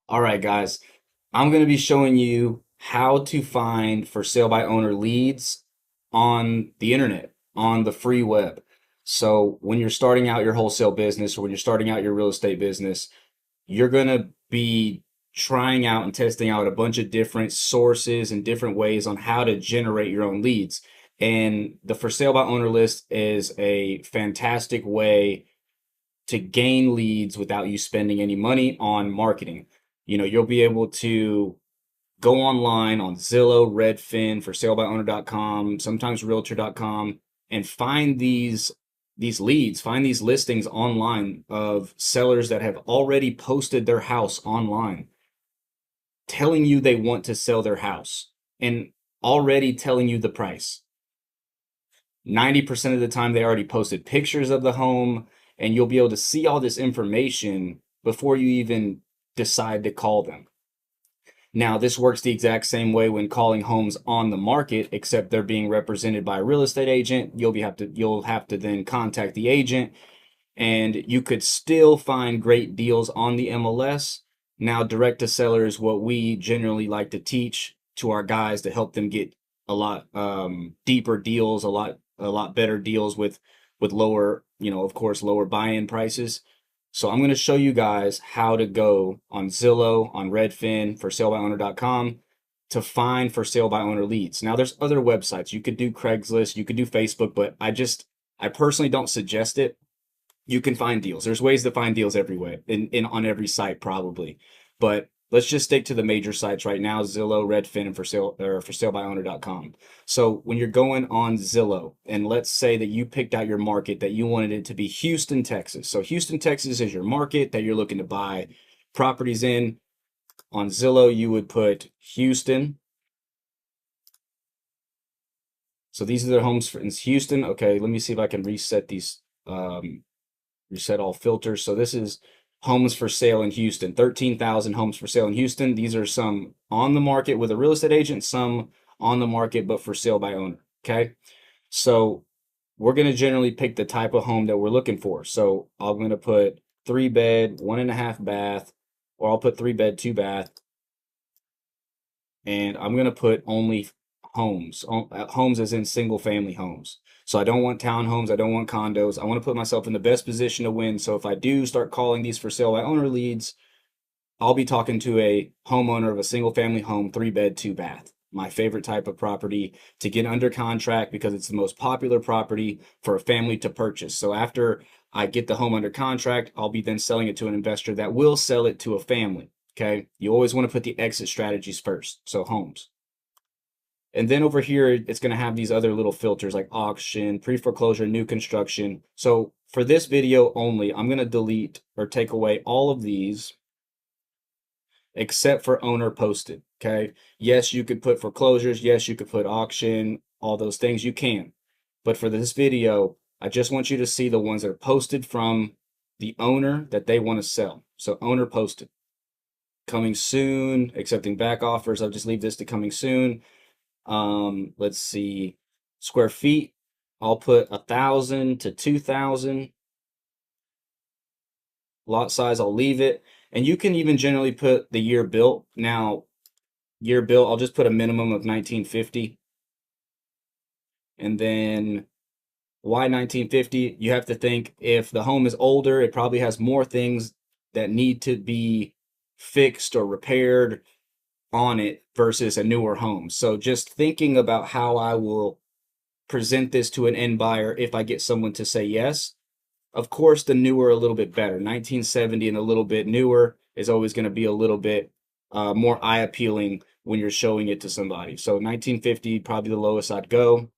All right, guys, I'm going to be showing you how to find for sale by owner leads on the internet, on the free web. So when you're starting out your wholesale business or when you're starting out your real estate business, you're going to be trying out and testing out a bunch of different sources and different ways on how to generate your own leads. And the for sale by owner list is a fantastic way to gain leads without you spending any money on marketing. You'll be able to go online on Zillow, Redfin, for salebyowner.com, sometimes realtor.com, and find these leads, find these listings online of sellers that have already posted their house online, telling you they want to sell their house and already telling you the price. 90% of the time they already posted pictures of the home, and you'll be able to see all this information before you even decide to call them. Now, this works the exact same way when calling homes on the market, except they're being represented by a real estate agent. You'll have to then contact the agent, and you could still find great deals on the MLS. Now, direct to seller is what we generally like to teach to our guys to help them get a lot deeper deals, a lot better deals with lower, of course, lower buy-in prices. So I'm going to show you guys how to go on Zillow, on Redfin, for salebyowner.com to find for sale by owner leads. Now there's other websites. You could do Craigslist, you could do Facebook, but I personally don't suggest it. You can find deals. There's ways to find deals everywhere, in on every site probably. But let's just stick to the major sites right now: Zillow, Redfin, and for salebyowner.com. So when you're going on Zillow, and let's say that you picked out your market that you wanted it to be Houston, Texas. So Houston, Texas is your market that you're looking to buy properties in. On Zillow, you would put Houston. So these are the homes in Houston. Okay, let me see if I can reset these. Reset all filters. So this is homes for sale in Houston, 13,000 homes for sale in Houston. These are some on the market with a real estate agent, some on the market but for sale by owner. Okay, so we're going to generally pick the type of home that we're looking for. So I'm going to put 3-bed, 1.5 bath, or I'll put 3-bed, 2-bath, and I'm going to put only homes as in single family homes. So I don't want townhomes, I don't want condos. I want to put myself in the best position to win. So if I do start calling these for sale by owner leads, I'll be talking to a homeowner of a single family home, 3-bed, 2-bath. My favorite type of property to get under contract because it's the most popular property for a family to purchase. So after I get the home under contract, I'll be then selling it to an investor that will sell it to a family. Okay. You always want to put the exit strategies first. So homes. And then over here, it's going to have these other little filters like auction, pre-foreclosure, new construction. So for this video only, I'm going to delete or take away all of these except for owner posted. Okay. Yes, you could put foreclosures. Yes, you could put auction, all those things you can. But for this video, I just want you to see the ones that are posted from the owner that they want to sell. So owner posted. Coming soon, accepting back offers. I'll just leave this to coming soon. Let's see, square feet. I'll put 1,000 to 2,000. Lot size, I'll leave it. And you can even generally put the year built. Now, year built, I'll just put a minimum of 1950. And then why 1950? You have to think if the home is older, it probably has more things that need to be fixed or repaired on it versus a newer home. So just thinking about how I will present this to an end buyer if I get someone to say yes. Of course, the newer a little bit better. 1970 and a little bit newer is always going to be a little bit more eye appealing when you're showing it to somebody. So 1950, probably the lowest I'd go.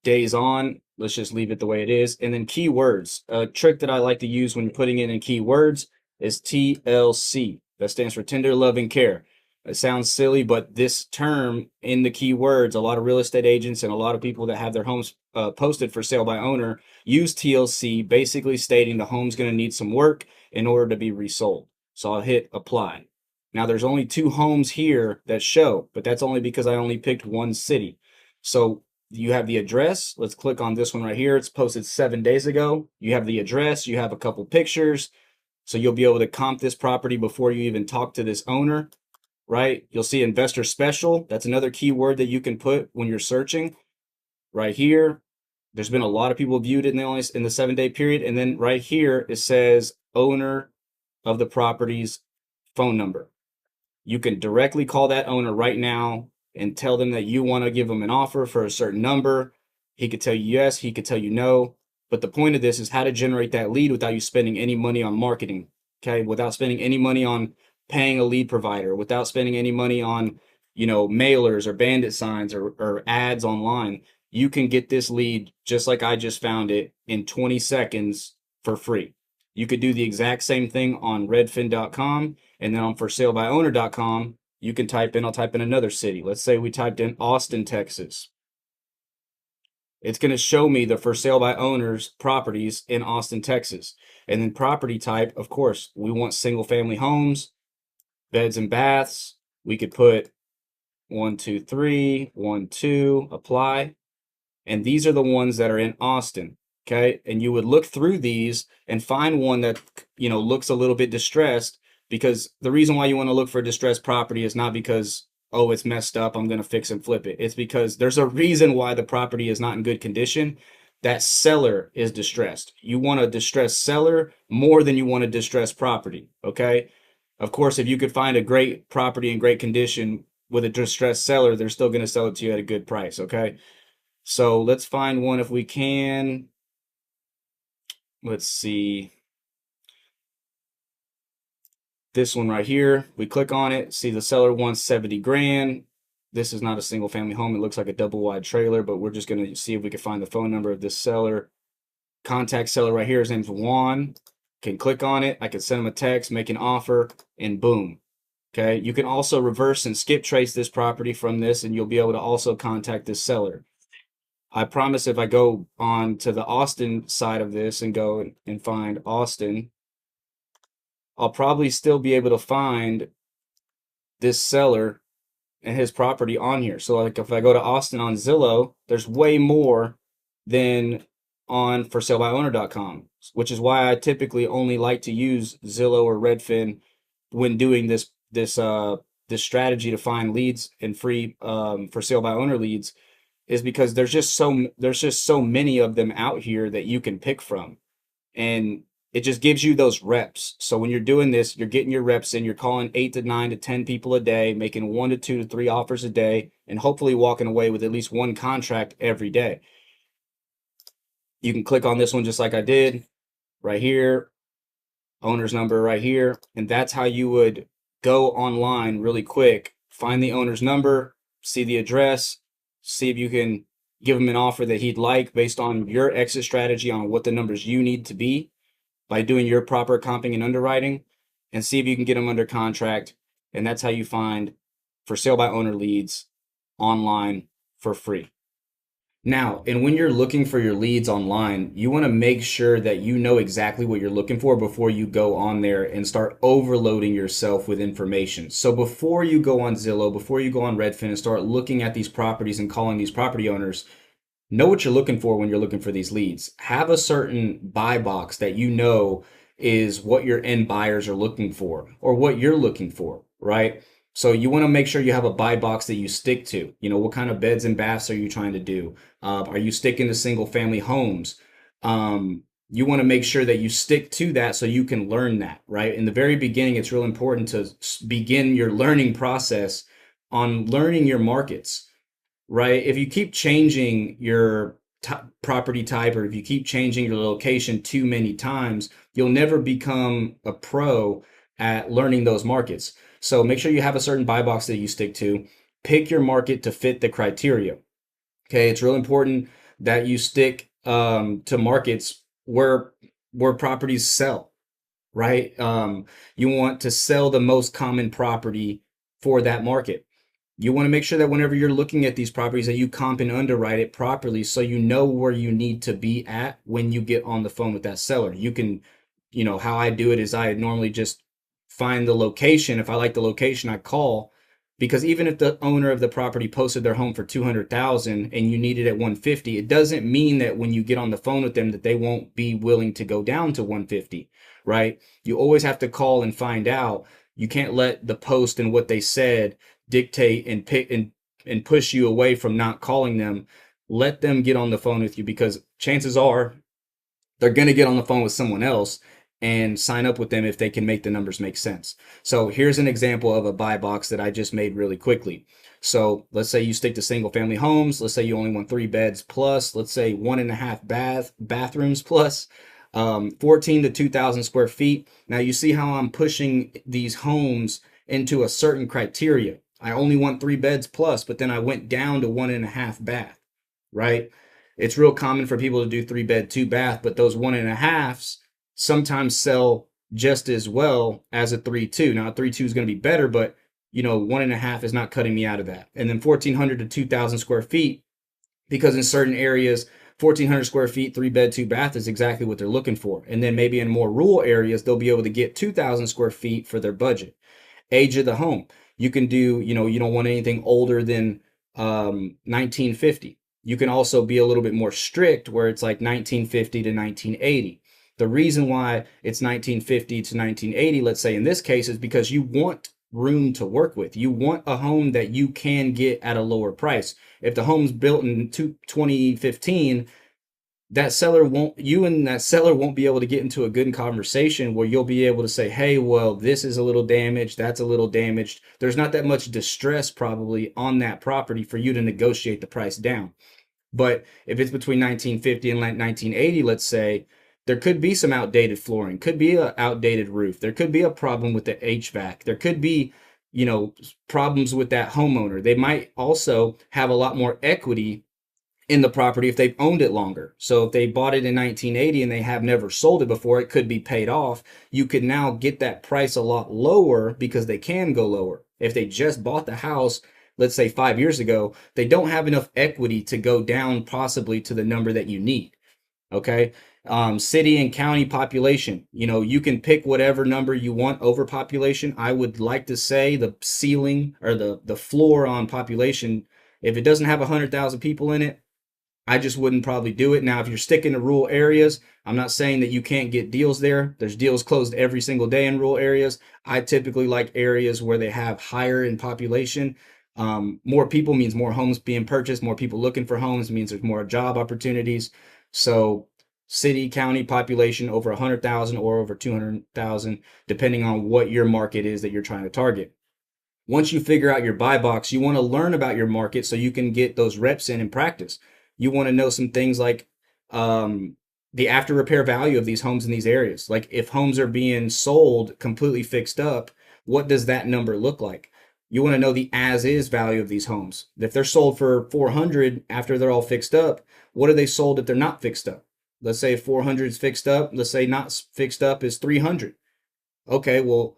Days on, let's just leave it the way it is. And then keywords. A trick that I like to use when putting in keywords is TLC. That stands for tender, loving, care. It sounds silly, but this term in the keywords, a lot of real estate agents and a lot of people that have their homes posted for sale by owner use TLC, basically stating the home's going to need some work in order to be resold. So I'll hit apply. Now there's only 2 homes here that show, but that's only because I only picked one city. So you have the address. Let's click on this one right here. It's posted 7 days ago. You have the address. You have a couple pictures. So you'll be able to comp this property before you even talk to this owner, right? You'll see investor special. That's another keyword that you can put when you're searching right here. There's been a lot of people viewed it in the 7-day period. And then right here, it says owner of the property's phone number. You can directly call that owner right now and tell them that you want to give them an offer for a certain number. He could tell you yes, he could tell you no. But the point of this is how to generate that lead without you spending any money on marketing. Okay, without spending any money on paying a lead provider, without spending any money on, mailers or bandit signs or ads online. You can get this lead just like I just found it in 20 seconds for free. You could do the exact same thing on redfin.com, and then on forsalebyowner.com, you can I'll type in another city. Let's say we typed in Austin, Texas. It's going to show me the for sale by owners properties in Austin, Texas. And then property type, of course, we want single family homes, beds and baths. We could put 1, 2, 3, 1, 2, apply. And these are the ones that are in Austin. Okay. And you would look through these and find one that, looks a little bit distressed, because the reason why you want to look for a distressed property is not because, oh, it's messed up, I'm going to fix and flip it. It's because there's a reason why the property is not in good condition. That seller is distressed. You want a distressed seller more than you want a distressed property. Okay. Of course, if you could find a great property in great condition with a distressed seller, they're still going to sell it to you at a good price. Okay. So let's find one if we can. Let's see. This one right here. We click on it. See, the seller wants 70 grand. This is not a single family home. It looks like a double wide trailer, but we're just going to see if we can find the phone number of this seller. Contact seller right here. His name's Juan. Can click on it. I can send him a text, make an offer, and boom. Okay. You can also reverse and skip trace this property from this, and you'll be able to also contact this seller. I promise if I go on to the Austin side of this and go and find Austin, I'll probably still be able to find this seller and his property on here. So like if I go to Austin on Zillow, there's way more than on forsalebyowner.com, which is why I typically only like to use Zillow or Redfin when doing this strategy to find leads and free for sale by owner leads, is because there's just so many of them out here that you can pick from. And it just gives you those reps. So when you're doing this, you're getting your reps in, you're calling 8 to 9 to 10 people a day, making 1 to 2 to 3 offers a day, and hopefully walking away with at least one contract every day. You can click on this one just like I did right here, owner's number right here. And that's how you would go online really quick, find the owner's number, see the address, see if you can give him an offer that he'd like based on your exit strategy on what the numbers you need to be by doing your proper comping and underwriting, and see if you can get them under contract. And that's how you find for sale by owner leads online for free. Now, and when you're looking for your leads online, you want to make sure that you know exactly what you're looking for before you go on there and start overloading yourself with information. So before you go on Zillow, before you go on Redfin and start looking at these properties and calling these property owners, know what you're looking for when you're looking for these leads. Have a certain buy box that you know is what your end buyers are looking for or what you're looking for, right? So you want to make sure you have a buy box that you stick to. What kind of beds and baths are you trying to do? Are you sticking to single family homes? You want to make sure that you stick to that so you can learn that, right? In the very beginning, it's real important to begin your learning process on learning your markets, right? If you keep changing your property type, or if you keep changing your location too many times, you'll never become a pro at learning those markets. So make sure you have a certain buy box that you stick to. Pick your market to fit the criteria. Okay, it's real important that you stick to markets where properties sell, right? You want to sell the most common property for that market. You want to make sure that whenever you're looking at these properties that you comp and underwrite it properly so you know where you need to be at when you get on the phone with that seller. You can, how I do it is I normally just find the location. If I like the location, I call, Because even if the owner of the property posted their home for 200,000 and you need it at 150, it doesn't mean that when you get on the phone with them that they won't be willing to go down to 150, right? You always have to call and find out. You can't let the post and what they said dictate and pick and push you away from not calling them. Let them get on the phone with you, because chances are they're going to get on the phone with someone else and sign up with them if they can make the numbers make sense. So here's an example of a buy box that I just made really quickly. So let's say you stick to single family homes. Let's say you only want 3 beds plus, let's say 1.5 bathrooms plus, 14 to 2,000 square feet. Now you see how I'm pushing these homes into a certain criteria. I only want 3 beds plus, but then I went down to 1.5 bath, right? It's real common for people to do 3 bed, 2 bath, but those 1.5s sometimes sell just as well as a 3-2. Now, a 3-2 is going to be better, but 1.5 is not cutting me out of that. And then 1,400 to 2,000 square feet, because in certain areas, 1,400 square feet, 3 bed, 2 bath is exactly what they're looking for. And then maybe in more rural areas, they'll be able to get 2,000 square feet for their budget. Age of the home. You can do, you don't want anything older than 1950. You can also be a little bit more strict where it's like 1950 to 1980. The reason why it's 1950 to 1980, let's say in this case, is because you want room to work with. You want a home that you can get at a lower price. If the home's built in 2015, you and that seller won't be able to get into a good conversation where you'll be able to say, hey, well, this is a little damaged, that's a little damaged. There's not that much distress probably on that property for you to negotiate the price down. But if it's between 1950 and 1980, let's say, there could be some outdated flooring, could be an outdated roof, there could be a problem with the HVAC, there could be, problems with that homeowner. They might also have a lot more equity in the property if they've owned it longer. So if they bought it in 1980 and they have never sold it before, it could be paid off. You could now get that price a lot lower because they can go lower. If they just bought the house, let's say 5 years ago, they don't have enough equity to go down possibly to the number that you need. Okay. City and county population, you can pick whatever number you want over population. I would like to say the ceiling or the floor on population, if it doesn't have 100,000 people in it, I just wouldn't probably do it. Now, if you're sticking to rural areas, I'm not saying that you can't get deals there. There's deals closed every single day in rural areas. I typically like areas where they have higher in population. More people means more homes being purchased. More people looking for homes means there's more job opportunities. So city, county population over 100,000 or over 200,000, depending on what your market is that you're trying to target. Once you figure out your buy box, you want to learn about your market so you can get those reps in and practice. You want to know some things like the after repair value of these homes in these areas. Like if homes are being sold completely fixed up, what does that number look like? You want to know the as is value of these homes. If they're sold for 400 after they're all fixed up, what are they sold if they're not fixed up? Let's say 400 is fixed up. Let's say not fixed up is 300. Okay, well,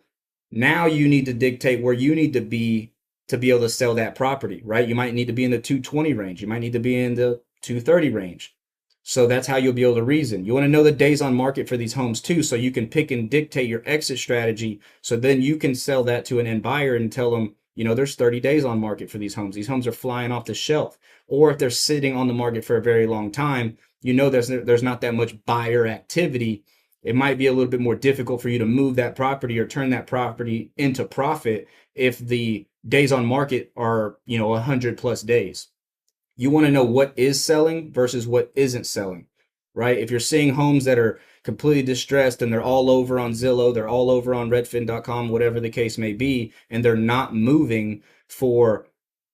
now you need to dictate where you need to be able to sell that property, right? You might need to be in the 220 range. You might need to be in the 230 range. So that's how you'll be able to reason. You want to know the days on market for these homes too, so you can pick and dictate your exit strategy. So then you can sell that to an end buyer and tell them, there's 30 days on market for these homes. These homes are flying off the shelf. Or if they're sitting on the market for a very long time, there's not that much buyer activity. It might be a little bit more difficult for you to move that property or turn that property into profit if the days on market are, 100 plus days. You want to know what is selling versus what isn't selling, right? If you're seeing homes that are completely distressed and they're all over on Zillow, they're all over on redfin.com, whatever the case may be, and they're not moving for,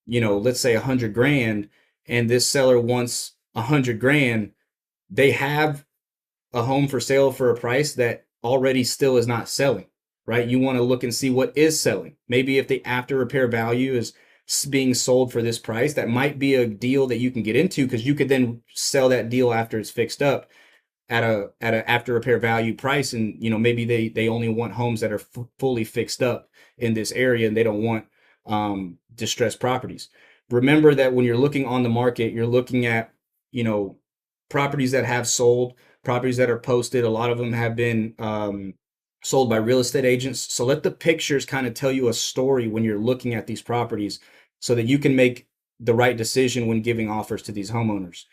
let's say 100 grand, and this seller wants 100 grand, they have a home for sale for a price that already still is not selling, right? You want to look and see what is selling. Maybe if the after repair value is being sold for this price, that might be a deal that you can get into, because you could then sell that deal after it's fixed up at a after repair value price. And maybe they only want homes that are fully fixed up in this area, and they don't want distressed properties. Remember that when you're looking on the market, you're looking at properties that have sold, properties that are posted. A lot of them have been sold by real estate agents. So let the pictures kind of tell you a story when you're looking at these properties so that you can make the right decision when giving offers to these homeowners.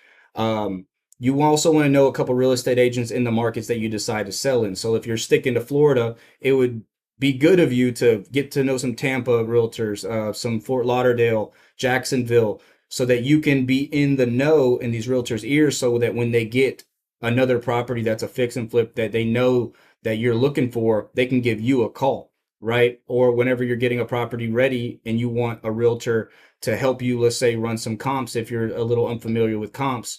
You also want to know a couple real estate agents in the markets that you decide to sell in. So if you're sticking to Florida, it would be good of you to get to know some Tampa realtors, some Fort Lauderdale, Jacksonville, so that you can be in the know in these realtors' ears so that when they get another property that's a fix and flip that they know that you're looking for, they can give you a call, right? Or whenever you're getting a property ready and you want a realtor to help you, let's say run some comps if you're a little unfamiliar with comps.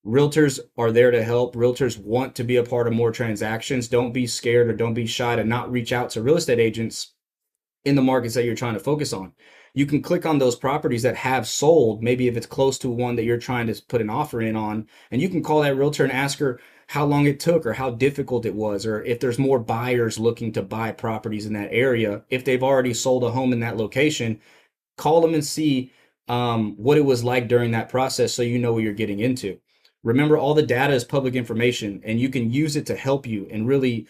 Realtors are there to help. Realtors want to be a part of more transactions. Don't be scared or don't be shy to not reach out to real estate agents in the markets that you're trying to focus on. You can click on those properties that have sold, maybe if it's close to one that you're trying to put an offer in on, and you can call that realtor and ask her how long it took or how difficult it was, or if there's more buyers looking to buy properties in that area. If they've already sold a home in that location, call them and see what it was like during that process so you know what you're getting into. Remember, all the data is public information and you can use it to help you and really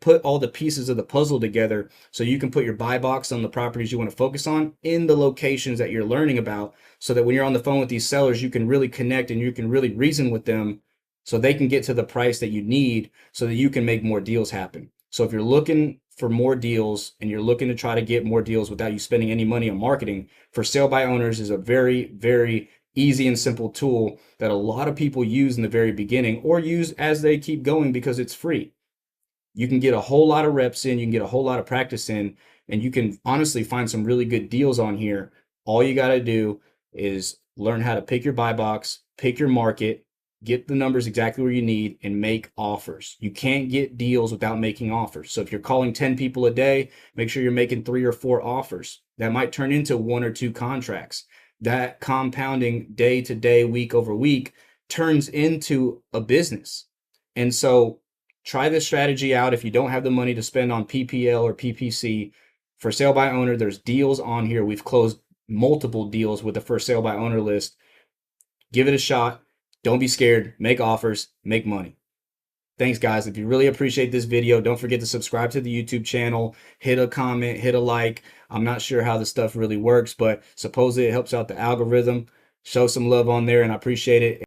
put all the pieces of the puzzle together so you can put your buy box on the properties you want to focus on in the locations that you're learning about, so that when you're on the phone with these sellers, you can really connect and you can really reason with them so they can get to the price that you need so that you can make more deals happen. So if you're looking for more deals and you're looking to try to get more deals without you spending any money on marketing, for sale by owners is a very, very easy and simple tool that a lot of people use in the very beginning or use as they keep going because it's free. You can get a whole lot of reps in, you can get a whole lot of practice in, and you can honestly find some really good deals on here. All you got to do is learn how to pick your buy box, pick your market, get the numbers exactly where you need, and make offers. You can't get deals without making offers. So if you're calling 10 people a day, make sure you're making 3 or 4 offers. That might turn into 1 or 2 contracts. That compounding day to day, week over week turns into a business. And so try this strategy out. If you don't have the money to spend on PPL or PPC, for sale by owner, there's deals on here. We've closed multiple deals with the for sale by owner list. Give it a shot. Don't be scared. Make offers. Make money. Thanks, guys. If you really appreciate this video, don't forget to subscribe to the YouTube channel. Hit a comment, hit a like. I'm not sure how this stuff really works, but supposedly it helps out the algorithm. Show some love on there, and I appreciate it.